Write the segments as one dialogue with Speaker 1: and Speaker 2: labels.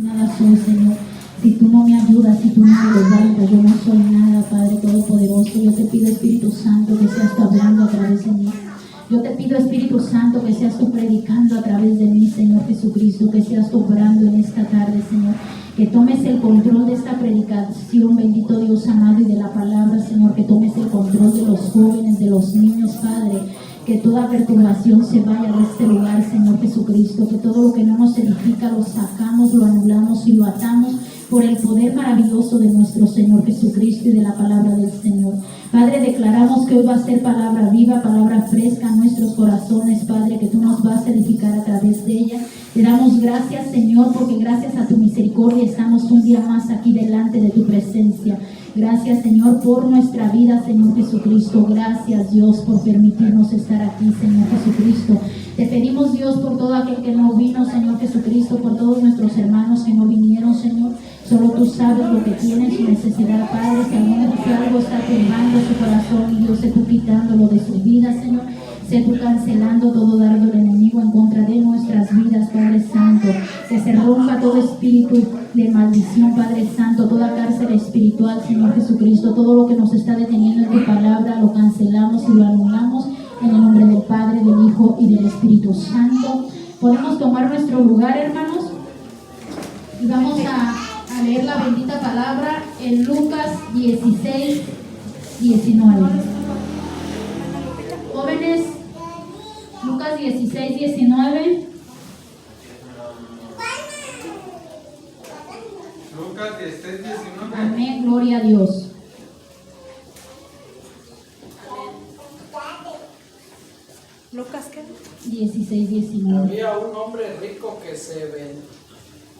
Speaker 1: Nada soy, Señor. Si tú no me ayudas, si tú no me levantas, yo no soy nada, Padre Todopoderoso. Yo te pido, Espíritu Santo, que seas tú hablando a través de mí. Yo te pido, Espíritu Santo, que seas tú predicando a través de mí, Señor Jesucristo, que seas tú obrando en esta tarde, Señor. Que tomes el control de esta predicación, bendito Dios amado, y de la palabra, Señor. Que tomes el control de los jóvenes, de los niños, Padre. Que toda perturbación se vaya de este lugar, Señor Jesucristo. Que todo lo que no nos edifica lo sacamos, lo anulamos y lo atamos por el poder maravilloso de nuestro Señor Jesucristo y de la palabra del Señor. Padre, declaramos que hoy va a ser palabra viva, palabra fresca en nuestros corazones, Padre, que tú nos vas a edificar a través de ella. Te damos gracias, Señor, porque gracias a tu misericordia estamos un día más aquí delante de tu presencia. Gracias, Señor, por nuestra vida, Señor Jesucristo. Gracias, Dios, por permitirnos estar aquí, Señor Jesucristo. Te pedimos, Dios, por todo aquel que no vino, Señor Jesucristo, por todos nuestros hermanos que no vinieron, Señor. Solo tú sabes lo que tienen, su necesidad, Padre. Si algo está turbando su corazón, y Dios, sé tú quitándolo de su vida, Señor. Sé tú cancelando todo dardo del enemigo en contra de nuestras vidas, Padre Santo. Que se rompa todo espíritu de maldición, Padre Santo, toda cárcel espiritual, Señor Jesucristo. Todo lo que nos está deteniendo en tu palabra, lo cancelamos y lo anulamos en el nombre del Padre, del Hijo y del Espíritu Santo. Podemos tomar nuestro lugar, hermanos, y vamos a leer la bendita palabra en Lucas 16, 19. Jóvenes, Lucas 16, 19.
Speaker 2: Lucas 16, 19.
Speaker 1: Amén, gloria a Dios.
Speaker 3: Lucas, ¿qué?
Speaker 1: 16, 19.
Speaker 4: Había un hombre rico que se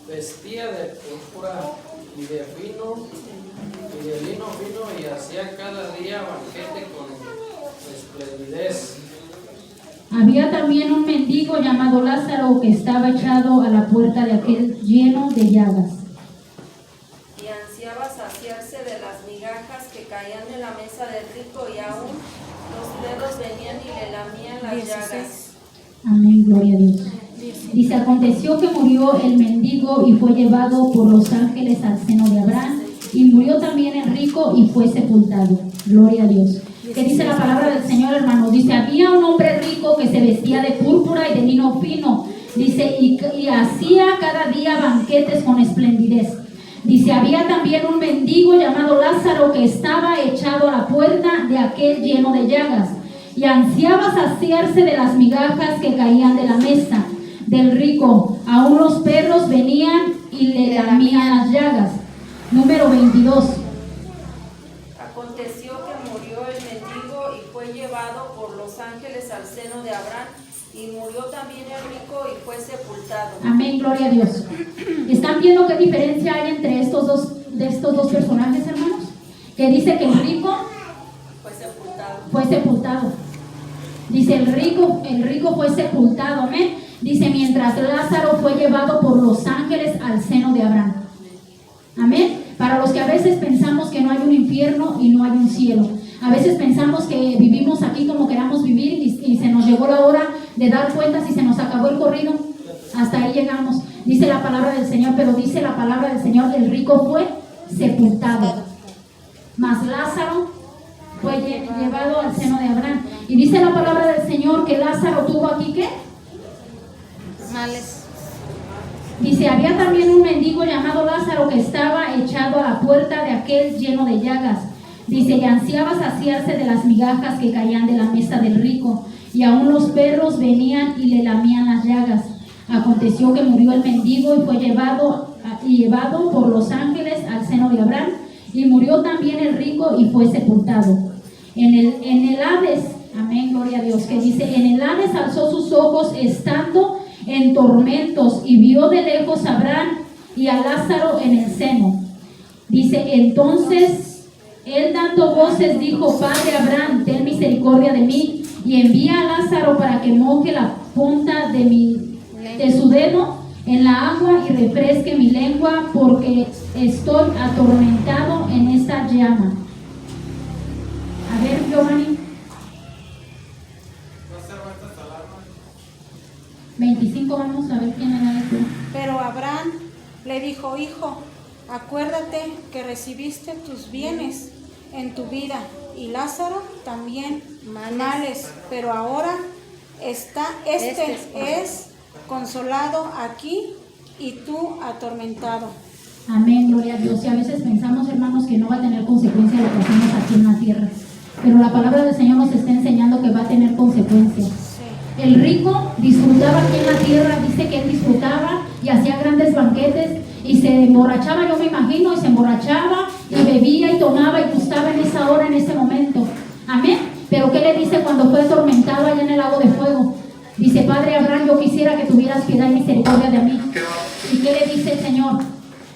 Speaker 4: vestía de púrpura y de vino y de lino fino y hacía cada día banquete con esplendidez.
Speaker 1: Había también un mendigo llamado Lázaro que estaba echado a la puerta de aquel lleno de llagas.
Speaker 5: Y ansiaba saciarse de las migajas que caían de la mesa del rico, y aún los dedos venían y le lamían las llagas.
Speaker 1: Amén, gloria a Dios. Dice, aconteció que murió el mendigo y fue llevado por los ángeles al seno de Abraham, y murió también el rico y fue sepultado. Gloria a Dios. ¿Qué dice la palabra del Señor, hermanos? Dice, había un hombre rico que se vestía de púrpura y de lino fino. Dice, y hacía cada día banquetes con esplendidez. Dice, había también un mendigo llamado Lázaro que estaba echado a la puerta de aquel lleno de llagas, y ansiaba saciarse de las migajas que caían de la mesa del rico. Aún los perros venían y le lamían las llagas. Número 22.
Speaker 5: Aconteció que murió el mendigo y fue llevado por los ángeles al seno de Abraham, y murió también el rico y fue sepultado.
Speaker 1: Amén, gloria a Dios. ¿Están viendo qué diferencia hay entre estos dos personajes, hermanos? Que dice que el rico fue sepultado. Dice el rico fue sepultado, amén. Dice, mientras Lázaro fue llevado por los ángeles al seno de Abraham. Amén. Para los que a veces pensamos que no hay un infierno y no hay un cielo. A veces pensamos que vivimos aquí como queramos vivir y se nos llegó la hora de dar cuentas y se nos acabó el corrido. Hasta ahí llegamos. Dice la palabra del Señor, pero dice la palabra del Señor, el rico fue sepultado. Mas Lázaro fue llevado al seno de Abraham. Y dice la palabra del Señor que Lázaro tuvo aquí, ¿qué?
Speaker 3: Males.
Speaker 1: Dice, había también un mendigo llamado Lázaro que estaba echado a la puerta de aquel lleno de llagas. Dice, y ansiaba saciarse de las migajas que caían de la mesa del rico, y aún los perros venían y le lamían las llagas. Aconteció que murió el mendigo y fue llevado por los ángeles al seno de Abraham, y murió también el rico y fue sepultado. En el Hades, amén, gloria a Dios, que dice, en el Hades alzó sus ojos estando en tormentos, y vio de lejos a Abraham y a Lázaro en el seno. Dice, entonces él dando voces dijo, Padre Abraham, ten misericordia de mí, y envía a Lázaro para que moje la punta de su dedo en la agua y refresque mi lengua, porque estoy atormentado en esta llama. A ver, Giovanni. 25, vamos a ver quién era esto.
Speaker 3: Pero Abraham le dijo: Hijo, acuérdate que recibiste tus bienes en tu vida, y Lázaro también males, pero ahora este es consolado aquí y tú atormentado.
Speaker 1: Amén, gloria a Dios. Y a veces pensamos, hermanos, que no va a tener consecuencia lo que hacemos aquí en la tierra. Pero la palabra del Señor nos está enseñando que va a tener consecuencias.
Speaker 3: Sí.
Speaker 1: El rico disfrutaba aquí en la tierra, dice que él disfrutaba y hacía grandes banquetes y se emborrachaba, yo me imagino, y se emborrachaba y bebía y tomaba y gustaba en esa hora, en ese momento. Amén. Pero ¿qué le dice cuando fue atormentado allá en el lago de fuego? Dice: Padre Abraham, yo quisiera que tuvieras piedad y misericordia de mí. ¿Y qué le dice el Señor?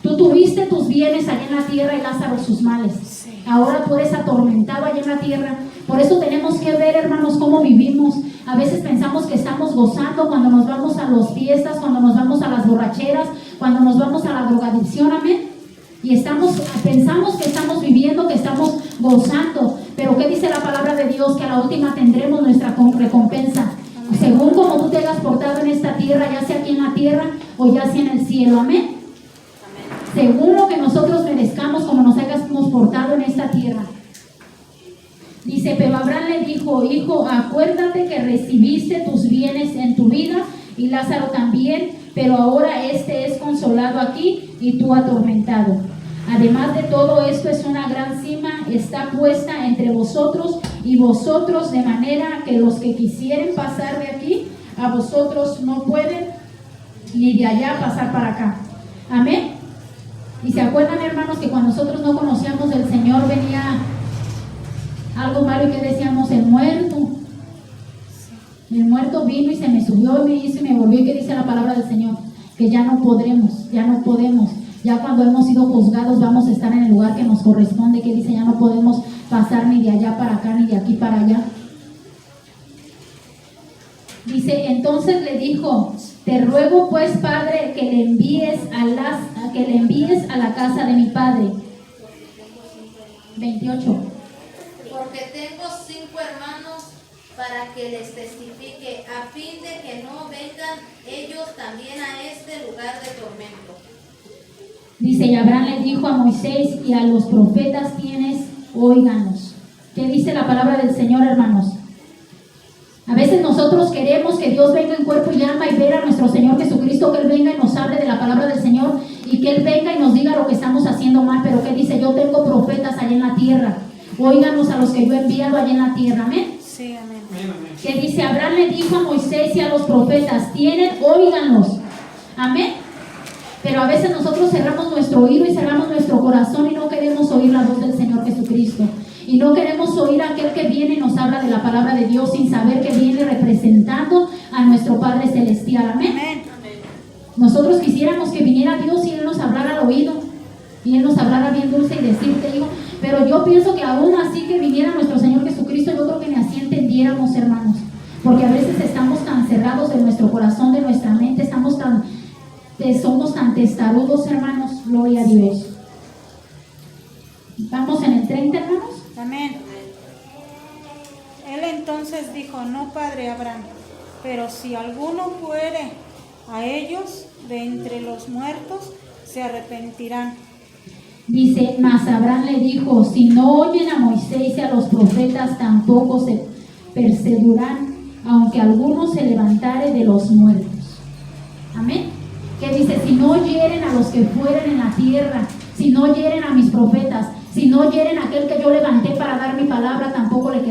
Speaker 1: Tú tuviste tus bienes allá en la tierra y Lázaro sus males.
Speaker 3: Sí.
Speaker 1: Ahora tú eres atormentado allá en la tierra. Por eso tenemos que ver, hermanos, cómo vivimos. A veces pensamos que estamos gozando cuando nos vamos a las fiestas, cuando nos vamos a las borracheras, cuando nos vamos a la drogadicción, amén. Y pensamos que estamos viviendo, que estamos gozando. Pero ¿qué dice la palabra de Dios? Que a la última tendremos nuestra recompensa. Según como tú te hayas portado en esta tierra, ya sea aquí en la tierra o ya sea en el cielo, amén. Según lo que nosotros merezcamos, como nos hayamos portado en esta tierra. Dice: pero Abraham le dijo: Hijo, acuérdate que recibiste tus bienes en tu vida y Lázaro también, pero ahora este es consolado aquí y tú atormentado. Además de todo esto, es una gran cima, está puesta entre vosotros y vosotros, de manera que los que quisieren pasar de aquí a vosotros no pueden, ni de allá pasar para acá. Amén. Y se acuerdan, hermanos, que cuando nosotros no conocíamos del Señor venía algo malo y que decíamos: el muerto vino y se me subió y me hizo y me volvió. ¿Y qué dice la palabra del Señor? Que ya no podremos, ya no podemos. Ya cuando hemos sido juzgados vamos a estar en el lugar que nos corresponde, que dice: ya no podemos pasar ni de allá para acá ni de aquí para allá. Dice: entonces le dijo: te ruego pues, Padre, que le envíes a la casa de mi padre. 28.
Speaker 6: Porque tengo 5 hermanos, para que les testifique, a fin de que no vengan ellos también a este lugar de tormento.
Speaker 1: Dice: y Abraham le dijo a Moisés y a los profetas quienes óiganos. ¿Qué dice la palabra del Señor, hermanos? A veces nosotros queremos que Dios venga en cuerpo y alma y ver a nuestro Señor Jesucristo, que Él venga y nos hable de la palabra del Señor y que Él venga y nos diga lo que estamos haciendo mal. Pero ¿qué dice? Yo tengo profetas allá en la tierra. Óiganos a los que yo he enviado allá en la tierra. Amén.
Speaker 3: Sí, amén.
Speaker 1: Que dice: Abraham le dijo a Moisés y a los profetas: óiganlos. Amén. Pero a veces nosotros cerramos nuestro oído y cerramos nuestro corazón y no queremos oír la voz del Señor Jesucristo. Y no queremos oír a aquel que viene y nos habla de la palabra de Dios sin saber que viene representando a nuestro Padre Celestial. Amén.
Speaker 3: Amén.
Speaker 1: Nosotros quisiéramos que viniera Dios y Él nos hablara al oído. Y Él nos hablara bien dulce y decirte, hijo. Pero yo pienso que aún así que viniera nuestro Señor Jesucristo, yo creo que ni así entendiéramos, hermanos. Porque a veces estamos tan cerrados de nuestro corazón, de nuestra mente, somos tan testarudos, hermanos. Gloria a Dios. Vamos en el 30, hermanos.
Speaker 3: Amén. Él entonces dijo: no, Padre Abraham, pero si alguno fuere a ellos de entre los muertos, se arrepentirán.
Speaker 1: Dice: mas Abraham le dijo: si no oyen a Moisés y a los profetas, tampoco se perseguirán, aunque alguno se levantare de los muertos. Amén. Que dice: si no oyeren a los que fueren en la tierra, si no oyeren a mis profetas, si no oyeren a aquel que yo levanté para dar mi palabra, tampoco le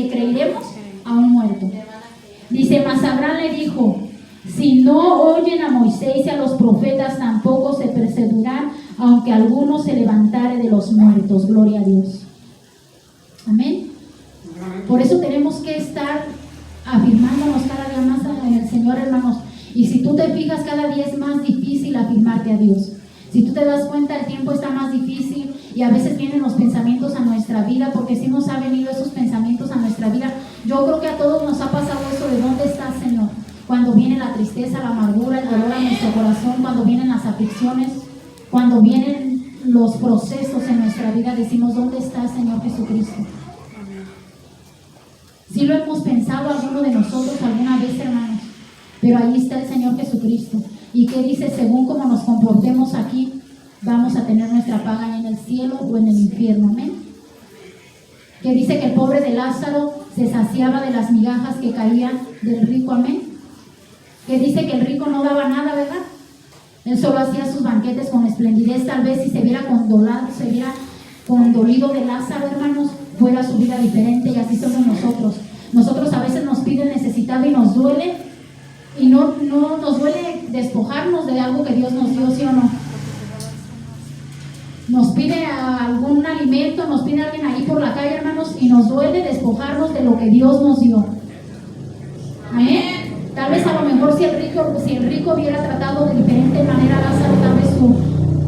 Speaker 1: creeremos a un muerto. Dice: mas Abraham le dijo: si no oyen a Moisés y a los profetas, tampoco se perseguirán, aunque alguno se levantare de los muertos. Gloria a Dios. Amén. Por eso tenemos que estar afirmándonos cada día más en el Señor, hermanos. Y si tú te fijas, cada día es más difícil afirmarte a Dios. Si tú te das cuenta, el tiempo está más difícil y a veces vienen los pensamientos a nuestra vida, porque si nos ha venido esos pensamientos a nuestra vida. Yo creo que a todos nos ha pasado eso de ¿dónde estás, Señor? Cuando viene la tristeza, la amargura, el dolor a nuestro corazón, cuando vienen las aflicciones, cuando vienen los procesos en nuestra vida, decimos: ¿dónde está, Señor Jesucristo? Si lo hemos pensado alguno de nosotros alguna vez, hermanos. pero ahí está el Señor Jesucristo. ¿Y qué dice? Según como nos comportemos aquí, vamos a tener nuestra paga en el cielo o en el infierno. Amén. Que dice que el pobre de Lázaro se saciaba de las migajas que caían del rico. Amén. Que dice que el rico no daba nada, ¿verdad? Él solo hacía sus banquetes con esplendidez. Tal vez si se viera condolido de Lázaro, hermanos, fuera su vida diferente. Y así somos nosotros. Nosotros a veces nos piden necesitado y nos duele. Y no nos duele despojarnos de algo que Dios nos dio, ¿sí o no? Nos pide algún alimento, nos pide alguien ahí por la calle, hermanos, y nos duele despojarnos de lo que Dios nos dio. Amén. Tal vez a lo mejor si el rico hubiera tratado de diferente manera a Lázaro,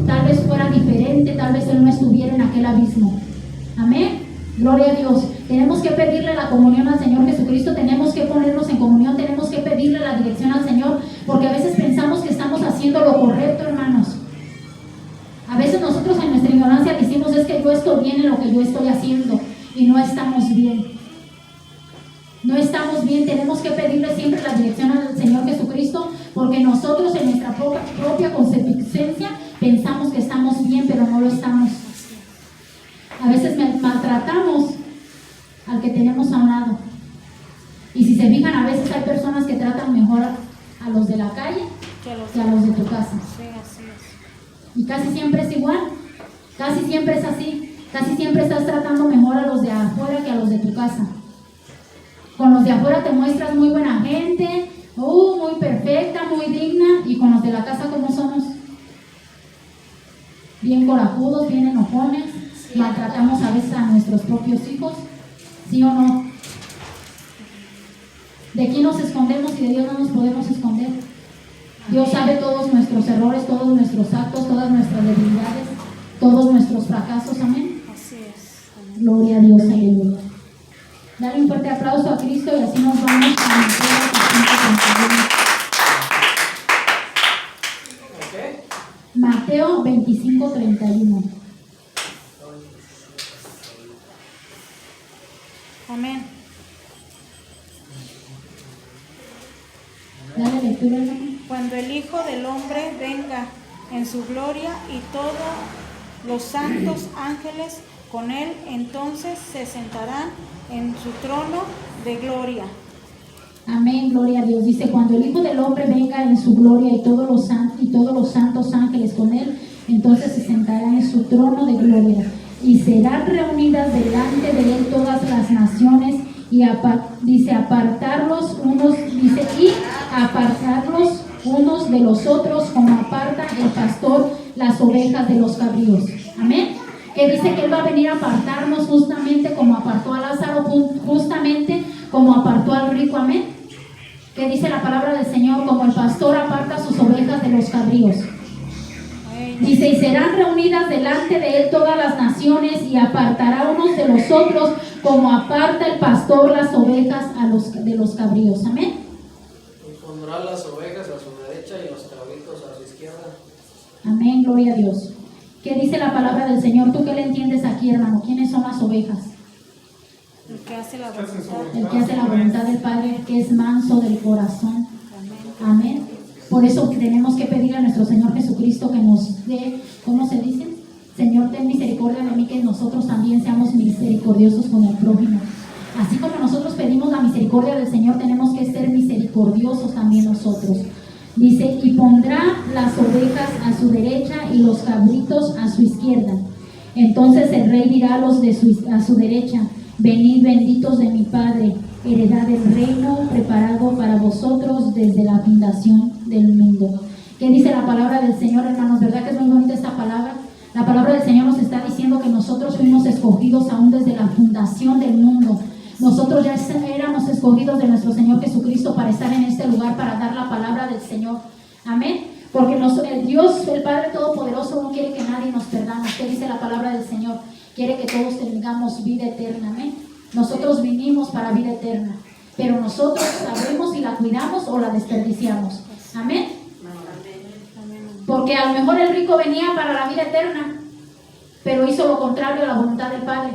Speaker 1: tal vez fuera diferente, tal vez él no estuviera en aquel abismo. Amén. Gloria a Dios. Tenemos que pedirle la comunión al Señor Jesucristo, tenemos que ponernos en comunión, tenemos que pedirle la dirección al Señor, porque a veces pensamos que estamos haciendo lo correcto, hermanos. A veces nosotros en nuestra ignorancia decimos, es que yo estoy bien en lo que yo estoy haciendo, y no estamos bien. No estamos bien, tenemos que pedirle siempre la dirección al Señor Jesucristo, porque nosotros en nuestra propia concupiscencia pensamos que estamos bien, pero no lo estamos. A veces maltratamos al que tenemos a un lado. Y si se fijan, a veces hay personas que tratan mejor a los de la calle que a los de tu casa.
Speaker 3: Sí, así es.
Speaker 1: Y casi siempre es igual, casi siempre es así, casi siempre estás tratando mejor a los de afuera que a los de tu casa. Con los de afuera te muestras muy buena gente, muy perfecta, muy digna, y con los de la casa, ¿cómo somos? Bien corajudos, bien enojones, maltratamos a veces a nuestros propios hijos, ¿sí o no? ¿De quién nos escondemos y de Dios no nos podemos esconder? Dios sabe todos nuestros errores, todos nuestros actos, todas nuestras debilidades, todos nuestros fracasos. Amén.
Speaker 3: Así es. Amén.
Speaker 1: Gloria a Dios, aleluya. Dale un fuerte aplauso a Cristo y así nos vamos a Mateo 25:31.
Speaker 3: Amén.
Speaker 1: Dale lectura, hermano.
Speaker 3: Cuando el Hijo del Hombre venga en su gloria y todos los santos ángeles con él, entonces se sentarán en su trono de gloria.
Speaker 1: Amén, gloria a Dios. Dice, cuando el Hijo del Hombre venga en su gloria y todos los santos ángeles con él, entonces se sentarán en su trono de gloria. Y serán reunidas delante de él todas las naciones, y apartarlos unos de los otros, como aparta el pastor las ovejas de los cabríos. Amén. Que dice que él va a venir a apartarnos justamente como apartó a Lázaro, justamente como apartó al rico. Amén. Que dice la palabra del Señor, como el pastor aparta sus ovejas de los cabríos. Dice, y serán reunidas delante de él todas las naciones, y apartará unos de los otros, como aparta el pastor las ovejas de los cabríos. Amén.
Speaker 4: Y pondrá las ovejas a su derecha y los cabritos a su izquierda.
Speaker 1: Amén, gloria a Dios. ¿Qué dice la palabra del Señor? ¿Tú qué le entiendes aquí, hermano? ¿Quiénes son las ovejas?
Speaker 3: El que hace la voluntad.
Speaker 1: El que hace la voluntad del Padre, que es manso del corazón. Amén. Por eso tenemos que pedir a nuestro Señor Jesucristo que nos dé, ¿cómo se dice? Señor, ten misericordia de mí, que nosotros también seamos misericordiosos con el prójimo. Así como nosotros pedimos la misericordia del Señor, tenemos que ser misericordiosos también nosotros. Dice, y pondrá las ovejas a su derecha y los cabritos a su izquierda. Entonces el rey dirá a los a su derecha, venid benditos de mi Padre, heredad del reino preparado para vosotros desde la fundación del mundo. ¿Qué dice la palabra del Señor, hermanos? ¿Verdad que es muy bonita esta palabra? La palabra del Señor nos está diciendo que nosotros fuimos escogidos aún desde la fundación del mundo. Nosotros ya éramos escogidos de nuestro Señor Jesucristo para estar en este lugar, para dar la palabra del Señor. Amén. Porque Dios, el Padre Todopoderoso, no quiere que nadie nos perdamos. ¿Qué dice la palabra del Señor? Quiere que todos tengamos vida eterna. Amén. Nosotros vinimos para vida eterna, pero nosotros sabemos si la cuidamos o la desperdiciamos. Amén. Porque a lo mejor el rico venía para la vida eterna, pero hizo lo contrario a la voluntad del Padre.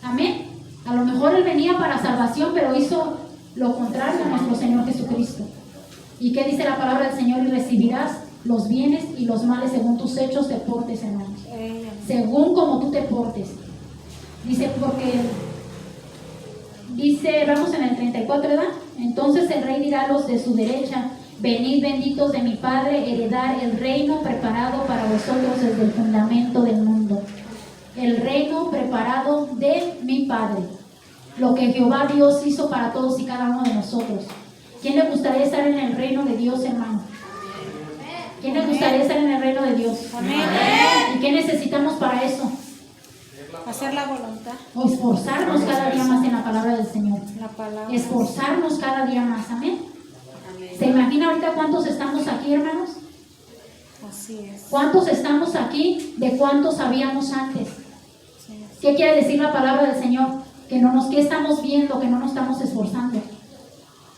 Speaker 1: Amén. A lo mejor él venía para salvación, pero hizo lo contrario a nuestro Señor Jesucristo. ¿Y qué dice la palabra del Señor? Y recibirás los bienes y los males según tus hechos te portes, hermanos. Según como tú te portes. Dice, porque dice, vamos en el 34, ¿verdad? Entonces el rey dirá a los de su derecha: venid benditos de mi Padre, heredar el reino preparado para vosotros desde el fundamento del mundo. El reino preparado de mi Padre. Lo que Jehová Dios hizo para todos y cada uno de nosotros. ¿Quién le gustaría estar en el reino de Dios, hermano? ¿Quién le gustaría estar en el reino de Dios?
Speaker 3: Amén.
Speaker 1: ¿Y qué necesitamos para eso?
Speaker 3: Hacer la voluntad.
Speaker 1: O esforzarnos cada día más en la palabra del Señor.
Speaker 3: La palabra.
Speaker 1: Esforzarnos cada día más, amén. ¿Se imagina ahorita cuántos estamos aquí, hermanos?
Speaker 3: Así es.
Speaker 1: ¿Cuántos estamos aquí de cuántos sabíamos antes?
Speaker 3: Así es.
Speaker 1: ¿Qué quiere decir la palabra del Señor? ¿Qué estamos viendo? Que no nos estamos esforzando.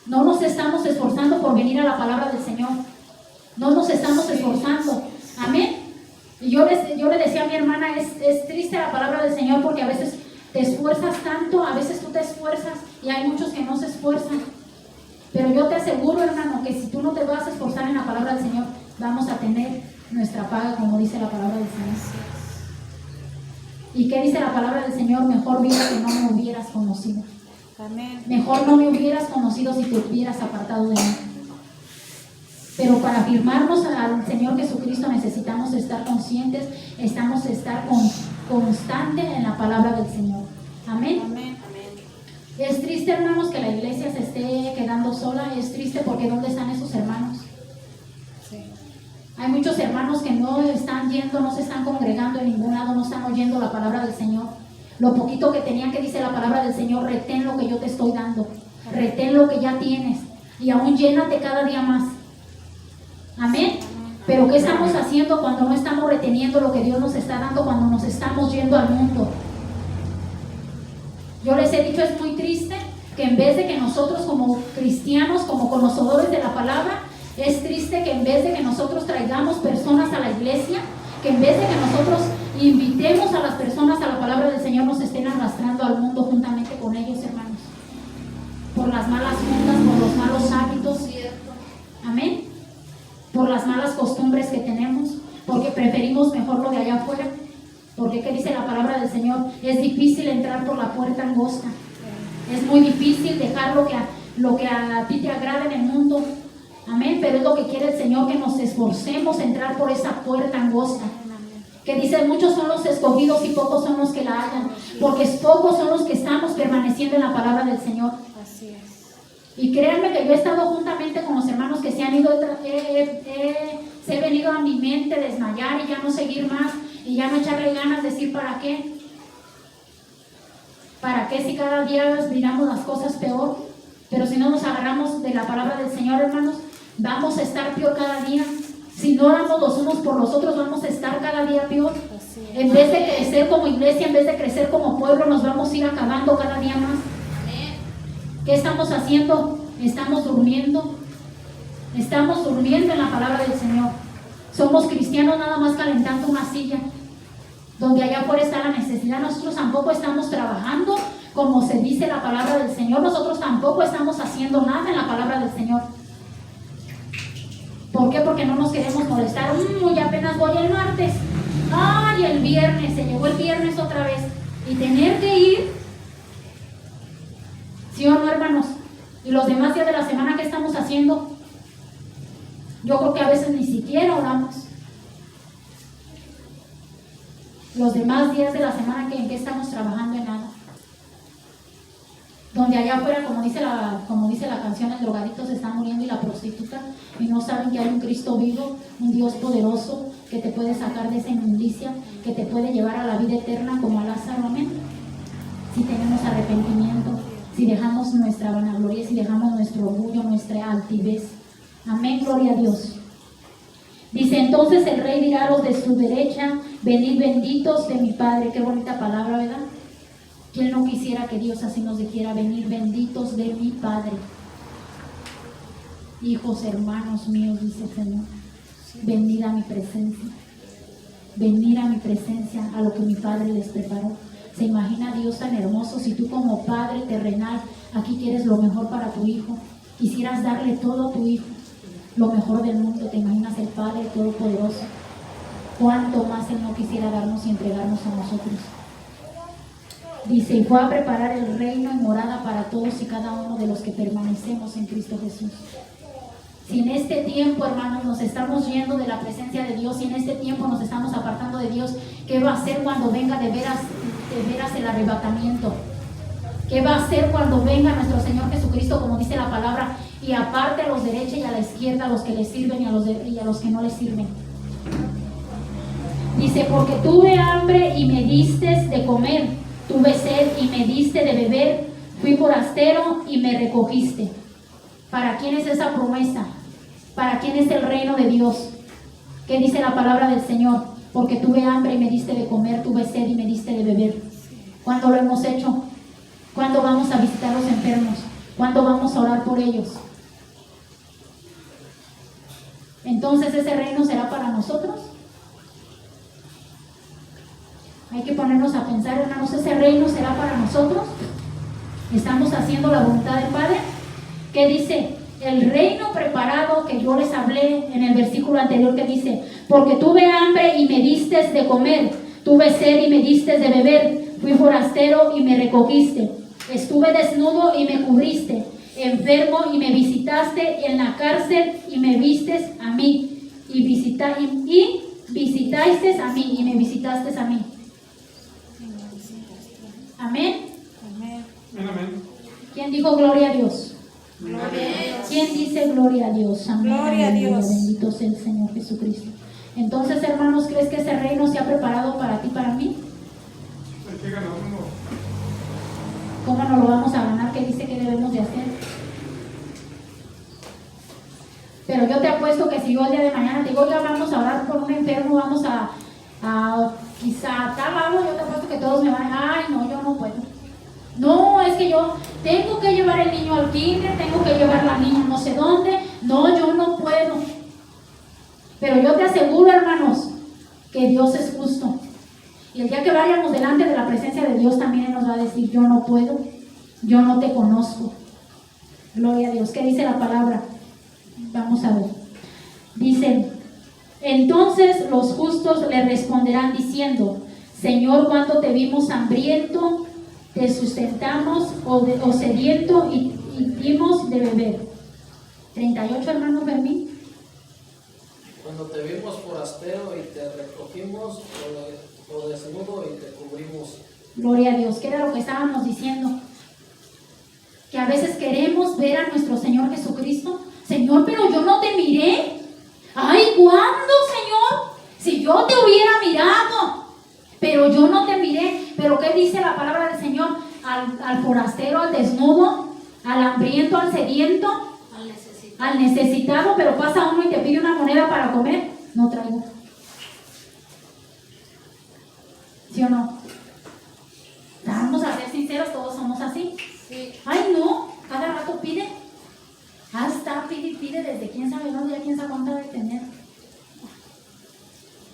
Speaker 1: No nos estamos esforzando por venir a la palabra del Señor. No nos estamos esforzando. Amén. Y yo le decía a mi hermana, es triste la palabra del Señor porque a veces te esfuerzas tanto, a veces tú te esfuerzas y hay muchos que no se esfuerzan. Pero yo te aseguro, hermano, que si tú no te vas a esforzar en la palabra del Señor, vamos a tener nuestra paga, como dice la palabra del Señor. ¿Y qué dice la palabra del Señor? Mejor vida que no me hubieras conocido.
Speaker 3: Amén.
Speaker 1: Mejor no me hubieras conocido si te hubieras apartado de mí. Pero para afirmarnos al Señor Jesucristo necesitamos estar conscientes, estar constante en la palabra del Señor. Amén.
Speaker 3: Amén.
Speaker 1: Es triste, hermanos, que la iglesia se esté quedando sola. Es triste porque ¿dónde están esos hermanos?
Speaker 3: Sí.
Speaker 1: Hay muchos hermanos que no están yendo, no se están congregando en ningún lado, no están oyendo la palabra del Señor. Lo poquito que tenían, que dice la palabra del Señor: retén lo que yo te estoy dando, retén lo que ya tienes y aún llénate cada día más. Amén. Pero ¿qué estamos haciendo cuando no estamos reteniendo lo que Dios nos está dando, cuando nos estamos yendo al mundo? Yo les he dicho, es muy triste que en vez de que nosotros como cristianos, como conocedores de la palabra, es triste que en vez de que nosotros traigamos personas a la iglesia, que en vez de que nosotros invitemos a las personas a la palabra del Señor, nos estén arrastrando al mundo juntamente con ellos, hermanos. Por las malas juntas, por los malos hábitos. Amén. Por las malas costumbres que tenemos, porque preferimos mejor lo de allá afuera. Porque ¿qué dice la palabra del Señor? Es difícil entrar por la puerta angosta. Es muy difícil dejar lo que a ti te agrada en el mundo. Amén. Pero es lo que quiere el Señor, que nos esforcemos a entrar por esa puerta angosta. Que dice, muchos son los escogidos y pocos son los que la hallan. Porque pocos son los que estamos permaneciendo en la palabra del Señor.
Speaker 3: Así es.
Speaker 1: Y créanme que yo he estado juntamente con los hermanos que se han ido, se he venido a mi mente desmayar y ya no seguir más, y ya no echarle ganas, decir ¿para qué? ¿Para qué si cada día miramos las cosas peor? Pero si no nos agarramos de la palabra del Señor, hermanos, vamos a estar peor cada día. Si no oramos los unos por los otros, vamos a estar cada día peor. En vez de crecer como iglesia, en vez de crecer como pueblo, nos vamos a ir acabando cada día más. ¿Qué estamos haciendo? Estamos durmiendo. Estamos durmiendo en la palabra del Señor. Somos cristianos nada más calentando una silla, donde allá afuera está la necesidad. Nosotros tampoco estamos trabajando como se dice la palabra del Señor. Nosotros tampoco estamos haciendo nada en la palabra del Señor. ¿Por qué? Porque no nos queremos molestar. Y apenas voy el martes. Ay, el viernes, se llegó el viernes otra vez. Y tener que ir. ¿Sí o no, hermanos? Y los demás días de la semana, ¿qué estamos haciendo? Yo creo que a veces ni siquiera oramos. Los demás días de la semana, ¿en qué estamos trabajando? En nada. Donde allá afuera, como dice la canción, el drogadicto se está muriendo y la prostituta, y no saben que hay un Cristo vivo, un Dios poderoso, que te puede sacar de esa inmundicia, que te puede llevar a la vida eterna como a Lázaro. Amén. Si tenemos arrepentimiento, si dejamos nuestra vanagloria, si dejamos nuestro orgullo, nuestra altivez. Amén, gloria a Dios. Dice, entonces el rey dirá a los de su derecha: venid benditos de mi Padre. Qué bonita palabra, ¿verdad? ¿Quién no quisiera que Dios así nos dijera: venid benditos de mi Padre? Hijos, hermanos míos, dice el Señor, venid a mi presencia. Venid a mi presencia, a lo que mi Padre les preparó. ¿Se imagina Dios tan hermoso? Si tú como Padre terrenal aquí quieres lo mejor para tu hijo, quisieras darle todo a tu hijo, lo mejor del mundo. ¿Te imaginas el Padre Todopoderoso? ¿Cuánto más Él no quisiera darnos y entregarnos a nosotros? Dice, y fue a preparar el reino y morada para todos y cada uno de los que permanecemos en Cristo Jesús. Si en este tiempo, hermanos, nos estamos yendo de la presencia de Dios, si en este tiempo nos estamos apartando de Dios, ¿qué va a hacer cuando venga de veras el arrebatamiento? ¿Qué va a hacer cuando venga nuestro Señor Jesucristo, como dice la palabra, y aparte a los derecha y a la izquierda, a los que le sirven y a los que no le sirven? Dice, porque tuve hambre y me diste de comer, tuve sed y me diste de beber, fui forastero y me recogiste. ¿Para quién es esa promesa? ¿Para quién es el reino de Dios? ¿Qué dice la palabra del Señor? Porque tuve hambre y me diste de comer, tuve sed y me diste de beber. ¿Cuándo lo hemos hecho? ¿Cuándo vamos a visitar a los enfermos? ¿Cuándo vamos a orar por ellos? Entonces, ¿ese reino será para nosotros? Hay que ponernos a pensar, hermanos, ¿ese reino será para nosotros? ¿Estamos haciendo la voluntad del Padre? ¿Qué dice? El reino preparado que yo les hablé en el versículo anterior, que dice, porque tuve hambre y me diste de comer, tuve sed y me diste de beber, fui forastero y me recogiste, estuve desnudo y me cubriste, enfermo y me visitaste, en la cárcel y me vistes a mí, y visitaste a mí y me visitaste a mí. Amén.
Speaker 3: Amén.
Speaker 2: Amén.
Speaker 1: ¿Quién dijo gloria a Dios?
Speaker 3: Gloria a Dios.
Speaker 1: ¿Quién dice gloria a Dios? Amén.
Speaker 3: Gloria a
Speaker 1: Aleluya.
Speaker 3: Dios.
Speaker 1: Bendito sea el Señor Jesucristo. Entonces, hermanos, ¿crees que ese reino se ha preparado para ti, para mí?
Speaker 2: Hay que ganarlo.
Speaker 1: ¿Cómo nos lo vamos a ganar? ¿Qué dice que debemos de hacer? Pero yo te apuesto que si yo el día de mañana te digo, ya vamos a orar por un enfermo, vamos a quizá tal algo, yo te apuesto que todos me van a, ay, no, yo no puedo. No, es que yo tengo que llevar el niño al kinder, tengo que llevar la niña no sé dónde, no, yo no puedo. Pero yo te aseguro, hermanos, que Dios es justo. Y el día que vayamos delante de la presencia de Dios, también Él nos va a decir, yo no puedo, yo no te conozco. Gloria a Dios. ¿Qué dice la palabra? Vamos a ver. Dice, entonces los justos le responderán diciendo, Señor, cuando te vimos hambriento, te sustentamos, o sediento y dimos de beber. 38, hermano Fermín.
Speaker 4: Cuando te vimos forastero y te recogimos, o desnudo y te cubrimos.
Speaker 1: Gloria a Dios. ¿Qué era lo que estábamos diciendo? Que a veces queremos ver a nuestro Señor Jesucristo. Señor, pero yo no te miré. Ay, ¿cuándo, Señor? Si yo te hubiera mirado, pero yo no te miré. Pero ¿qué dice la palabra del Señor? Al forastero, al desnudo, al hambriento, al sediento, al necesitado. Pero pasa uno y te pide una moneda para comer. No traigo. ¿Sí o no? Vamos a ser sinceros, todos somos así.
Speaker 6: Sí.
Speaker 1: Ay, no, cada rato pide. Hasta pide desde quién sabe dónde, ya quién sabe cuánto debe tener.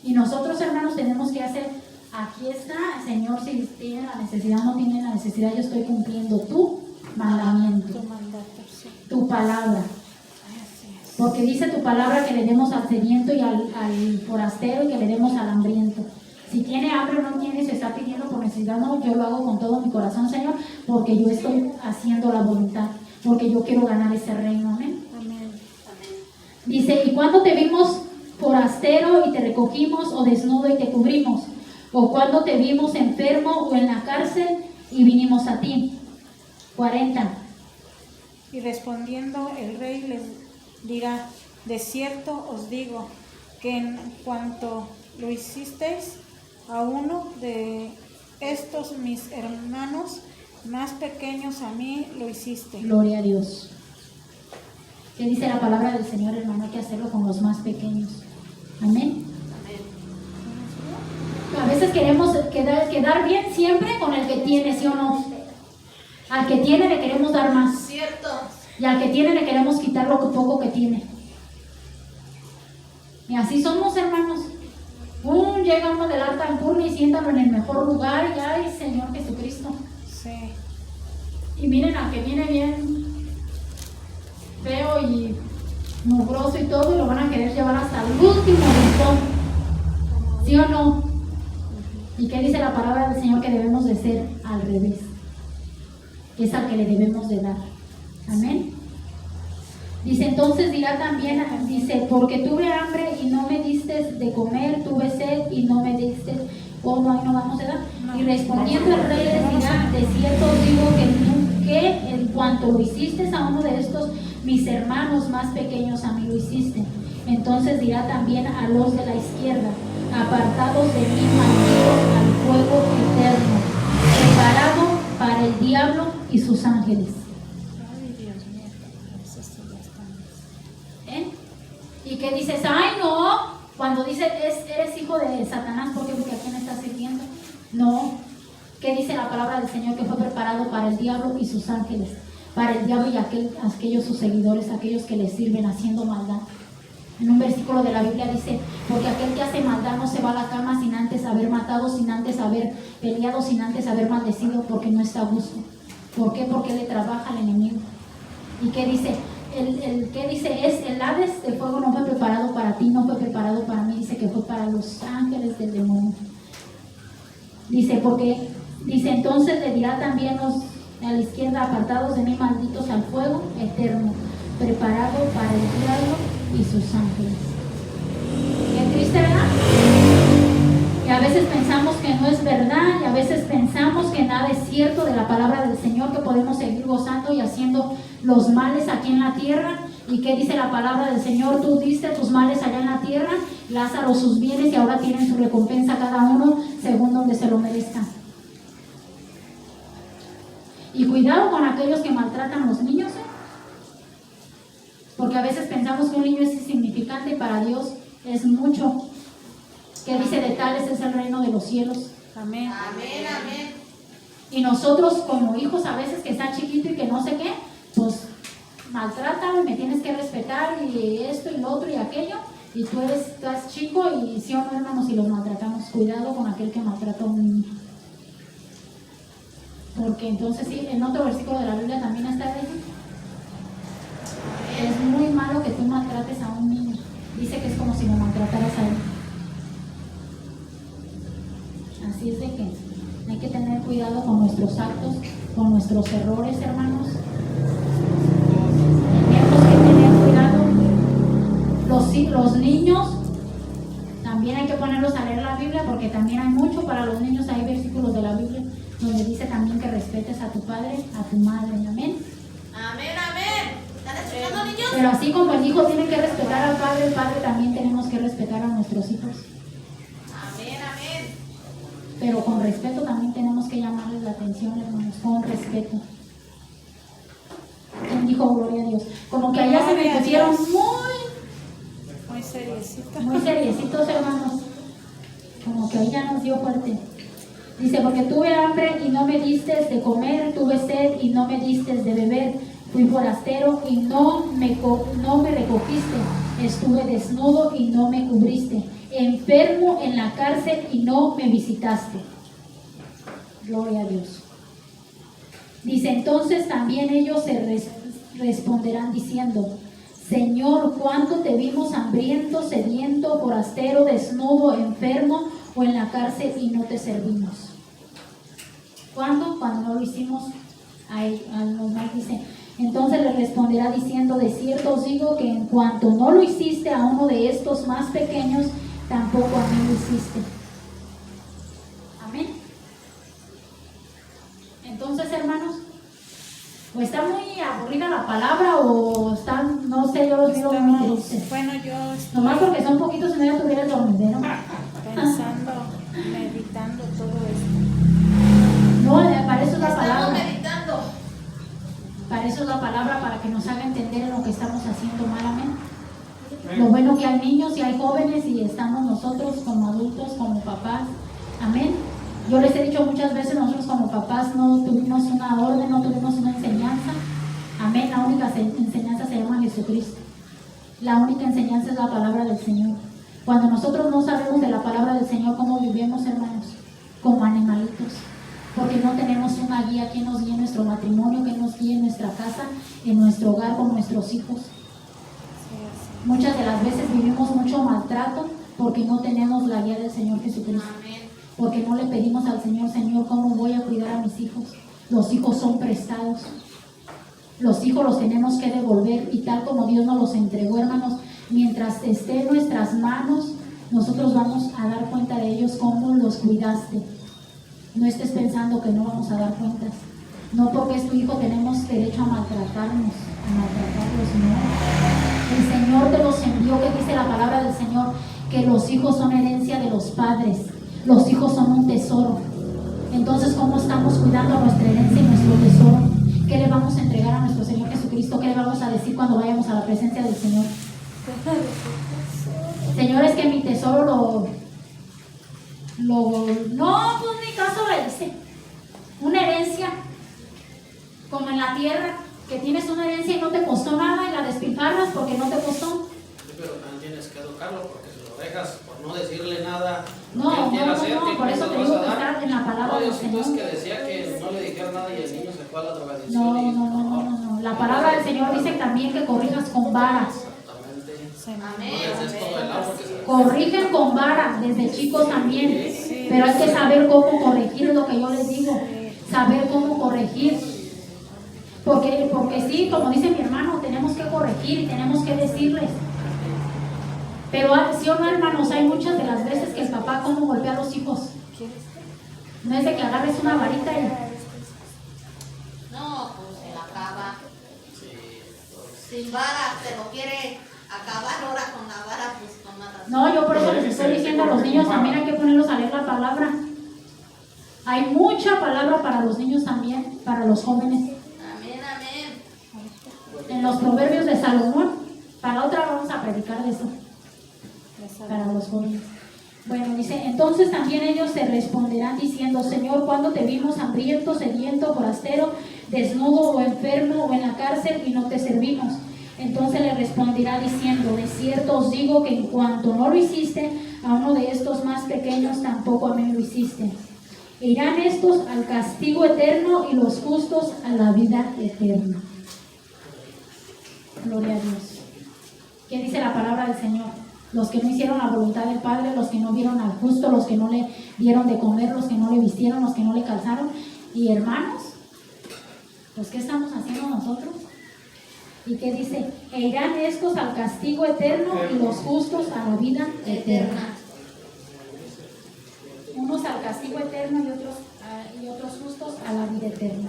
Speaker 1: Y nosotros, hermanos, tenemos que hacer, aquí está, Señor, si tiene la necesidad o no tiene la necesidad, yo estoy cumpliendo tu mandamiento,
Speaker 3: Tu mandato, sí.
Speaker 1: tu palabra.
Speaker 3: Así es.
Speaker 1: Porque dice tu palabra que le demos al sediento y al forastero y que le demos al hambriento. Si tiene hambre o no tiene, se está pidiendo por necesidad, no, yo lo hago con todo mi corazón, Señor, porque yo estoy haciendo la voluntad, porque yo quiero ganar ese reino, amén.
Speaker 3: Amén.
Speaker 1: Dice, y cuando te vimos forastero y te recogimos, o desnudo y te cubrimos, o cuando te vimos enfermo o en la cárcel y vinimos a ti. 40.
Speaker 3: Y respondiendo el rey les dirá, de cierto os digo, que en cuanto lo hicisteis a uno de estos mis hermanos más pequeños, a mí lo hiciste.
Speaker 1: Gloria a Dios. ¿Qué dice la palabra del Señor, hermano? Hay que hacerlo con los más pequeños. Amén. A veces queremos quedar bien siempre con el que tiene, ¿sí o no? Al que tiene le queremos dar más.
Speaker 6: Cierto.
Speaker 1: Y al que tiene le queremos quitar lo poco que tiene. Y así somos, hermanos. Llega uno del alta alcurnia y siéntalo en el mejor lugar y ay, Señor Jesucristo.
Speaker 3: Sí.
Speaker 1: Y miren al que viene bien feo y mugroso y todo, y lo van a querer llevar hasta el último rincón. ¿Sí o no? ¿Y qué dice la palabra del Señor? Que debemos de ser al revés. Que es al que le debemos de dar. Amén. Dice, entonces dirá también, dice, porque tuve hambre y no me diste de comer, tuve sed y no me diste, o no, ahí no vamos a dar. Y respondiendo el rey les dirá, de cierto os digo que en cuanto lo hiciste a uno de estos mis hermanos más pequeños, a mí lo hiciste. Entonces dirá también a los de la izquierda, apartados de mí, malditos al fuego eterno, preparado para el diablo y sus ángeles. ¿Eh? ¿Y qué dices? ¡Ay, no! Cuando dice eres hijo de Satanás, ¿por qué? Porque ¿a quién estás sirviendo? No. ¿Qué dice la palabra del Señor? Que fue preparado para el diablo y sus ángeles. Para el diablo y aquellos sus seguidores, aquellos que le sirven haciendo maldad. En un versículo de la Biblia dice, porque aquel que hace maldad no se va a la cama sin antes haber matado, sin antes haber peleado, sin antes haber maldecido, porque no está a gusto. ¿Por qué? Porque le trabaja al enemigo. ¿Y qué dice? ¿Qué dice? Es el Hades de fuego no fue preparado para ti, no fue preparado para mí, dice que fue para los ángeles del demonio. Dice, porque, dice, entonces le dirá también a la izquierda, apartados de mí, malditos al fuego eterno, preparado para el diablo y sus ángeles. Qué triste, ¿verdad? Y a veces pensamos que no es verdad, y a veces pensamos que nada es cierto de la palabra del Señor, que podemos seguir gozando y haciendo los males aquí en la tierra. ¿Y qué dice la palabra del Señor? Tú diste tus males allá en la tierra, Lázaro sus bienes, y ahora tienen su recompensa cada uno según donde se lo merezcan. Y cuidado con aquellos que maltratan a los niños, porque a veces pensamos que un niño es insignificante y para Dios es mucho. Que dice, de tales es el reino de los cielos.
Speaker 3: Amén.
Speaker 6: Amén, amén.
Speaker 1: Y nosotros como hijos a veces que está chiquito y que no sé qué, pues maltrátame, me tienes que respetar y esto y lo otro y aquello, y tú estás chico y sí o no, hermanos, si los maltratamos, cuidado con aquel que maltrata a un niño. Porque entonces sí, en otro versículo de la Biblia también está de ello. Es muy malo que tú maltrates a un niño. Dice que es como si lo maltrataras a él. Así es de que hay que tener cuidado con nuestros actos, con nuestros errores, hermanos. Tenemos que tener cuidado. Los niños, también hay que ponerlos a leer la Biblia, porque también hay mucho para los niños. Hay versículos de la Biblia donde dice también que respetes a tu padre, a tu madre. Amén.
Speaker 6: Amén, amén. ¿Están escuchando, niños?
Speaker 1: Pero así como el hijo tiene que respetar al padre, el padre también tenemos que respetar a nuestros hijos.
Speaker 6: Amén, amén.
Speaker 1: Pero con respeto también tenemos que llamarles la atención, hermanos, con respeto. ¿Quién dijo gloria a Dios? Como que allá se me pusieron
Speaker 3: Muy seriecita.
Speaker 1: muy seriecitos, hermanos. Como que ahí ya nos dio fuerte. Dice, porque tuve hambre y no me diste de comer, tuve sed y no me diste de beber, fui forastero y no me recogiste, estuve desnudo y no me cubriste, enfermo en la cárcel y no me visitaste. Gloria a Dios. Dice, entonces también ellos se responderán diciendo, Señor, ¿cuándo te vimos hambriento, sediento, forastero, desnudo, enfermo o en la cárcel y no te servimos? ¿Cuándo? Cuando no lo hicimos a los demás, dice. Entonces le responderá diciendo, de cierto os digo que en cuanto no lo hiciste a uno de estos más pequeños, tampoco a mí lo hiciste. Amén. Entonces, hermanos, o está muy aburrida la palabra o están, no sé, yo los digo muy tristes.
Speaker 3: Bueno, yo estoy
Speaker 1: Nomás porque son poquitos y no ya tuviera el dormidero.
Speaker 3: pensando, meditando todo esto.
Speaker 1: No, para eso es la
Speaker 6: Estamos
Speaker 1: palabra.
Speaker 6: meditando.
Speaker 1: Para eso es la palabra, para que nos haga entender lo que estamos haciendo mal. Amén. Lo bueno que hay niños y hay jóvenes y estamos nosotros como adultos, como papás. Amén. Yo les he dicho muchas veces, nosotros como papás no tuvimos una orden, no tuvimos una enseñanza. Amén. La única enseñanza se llama Jesucristo. La única enseñanza es la palabra del Señor. Cuando nosotros no sabemos de la palabra del Señor, ¿cómo vivimos, hermanos? Como animalitos. Porque no tenemos una guía que nos guíe en nuestro matrimonio, que nos guíe en nuestra casa, en nuestro hogar, con nuestros hijos. Muchas de las veces vivimos mucho maltrato porque no tenemos la guía del Señor Jesucristo.
Speaker 6: Amén.
Speaker 1: Porque no le pedimos al Señor, Señor, ¿cómo voy a cuidar a mis hijos? Los hijos son prestados. Los hijos los tenemos que devolver y tal como Dios nos los entregó, hermanos, mientras esté en nuestras manos, nosotros vamos a dar cuenta de ellos cómo los cuidaste. No estés pensando que no vamos a dar cuentas. No porque es tu hijo tenemos derecho a maltratarlos, no. El Señor te los envió, que dice la palabra del Señor, que los hijos son herencia de los padres. Los hijos son un tesoro. Entonces, ¿cómo estamos cuidando nuestra herencia y nuestro tesoro? ¿Qué le vamos a entregar a nuestro Señor Jesucristo? ¿Qué le vamos a decir cuando vayamos a la presencia del Señor? Señor, es que mi tesoro no, pues ni caso le dice. Una herencia, como en la tierra, que tienes una herencia y no te costó nada y la despilfarras porque no te costó.
Speaker 4: Sí, pero también tienes que educarlo porque si lo dejas por no decirle nada,
Speaker 1: No,
Speaker 4: que él quiera hacer, ¿qué
Speaker 1: por eso
Speaker 4: cosas
Speaker 1: te
Speaker 4: vas
Speaker 1: digo
Speaker 4: a
Speaker 1: que
Speaker 4: dar?
Speaker 1: estar en la palabra
Speaker 4: No,
Speaker 1: del
Speaker 4: Diosito es
Speaker 1: Señor.
Speaker 4: que decía que no le dijera nada y el niño se fue a la drogadicción.
Speaker 1: No. La palabra del Señor dice también que corrijas con varas.
Speaker 4: Exactamente.
Speaker 6: Amén.
Speaker 4: No les des todo el agua que se
Speaker 1: Corrigen con vara desde chicos también. Pero hay que saber cómo corregir, lo que yo les digo. Saber cómo corregir. Porque sí, como dice mi hermano, tenemos que corregir y tenemos que decirles. Pero sí o no, hermanos, hay muchas de las veces que el papá cómo golpea a los hijos. No es de que agarres una varita y...
Speaker 6: No, pues se la acaba. Sin vara, se lo quiere acabar ahora con la vara, pues con más razón.
Speaker 1: No, yo por eso les estoy diciendo a los niños también hay que ponerlos a leer la palabra. Hay mucha palabra para los niños también, para los jóvenes.
Speaker 6: Amén, amén.
Speaker 1: En los proverbios de Salomón, para otra vamos a predicar de eso, para los jóvenes. Bueno, dice, entonces también ellos se responderán diciendo, Señor, ¿cuándo te vimos hambriento, sediento, forastero, desnudo o enfermo o en la cárcel y no te servimos? Entonces le responderá diciendo, de cierto os digo que en cuanto no lo hiciste a uno de estos más pequeños, tampoco a mí lo hiciste. Irán estos al castigo eterno y los justos a la vida eterna. Gloria a Dios. ¿Qué dice la palabra del Señor? Los que no hicieron la voluntad del Padre, los que no vieron al justo, los que no le dieron de comer, los que no le vistieron, los que no le calzaron. Y hermanos, pues ¿qué estamos haciendo nosotros? ¿Y qué dice? E irán estos al castigo eterno y los justos a la vida eterna. Unos al castigo eterno y otros justos a la vida eterna.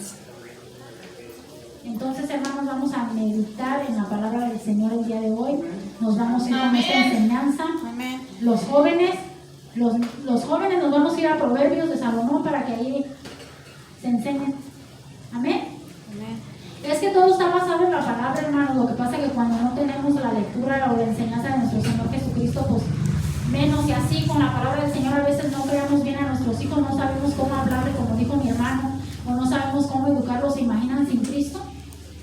Speaker 1: Entonces, hermanos, vamos a meditar en la palabra del Señor el día de hoy. Nos vamos a ir con esta enseñanza.
Speaker 3: Amén.
Speaker 1: Los jóvenes nos vamos a ir a Proverbios de Salomón para que ahí se enseñen. Amén.
Speaker 3: Amén.
Speaker 1: Es que todo está basado en la palabra, hermanos. Lo que pasa es que cuando no tenemos la lectura o la enseñanza de nuestro Señor Jesucristo, pues menos, y así con la palabra del Señor a veces no creamos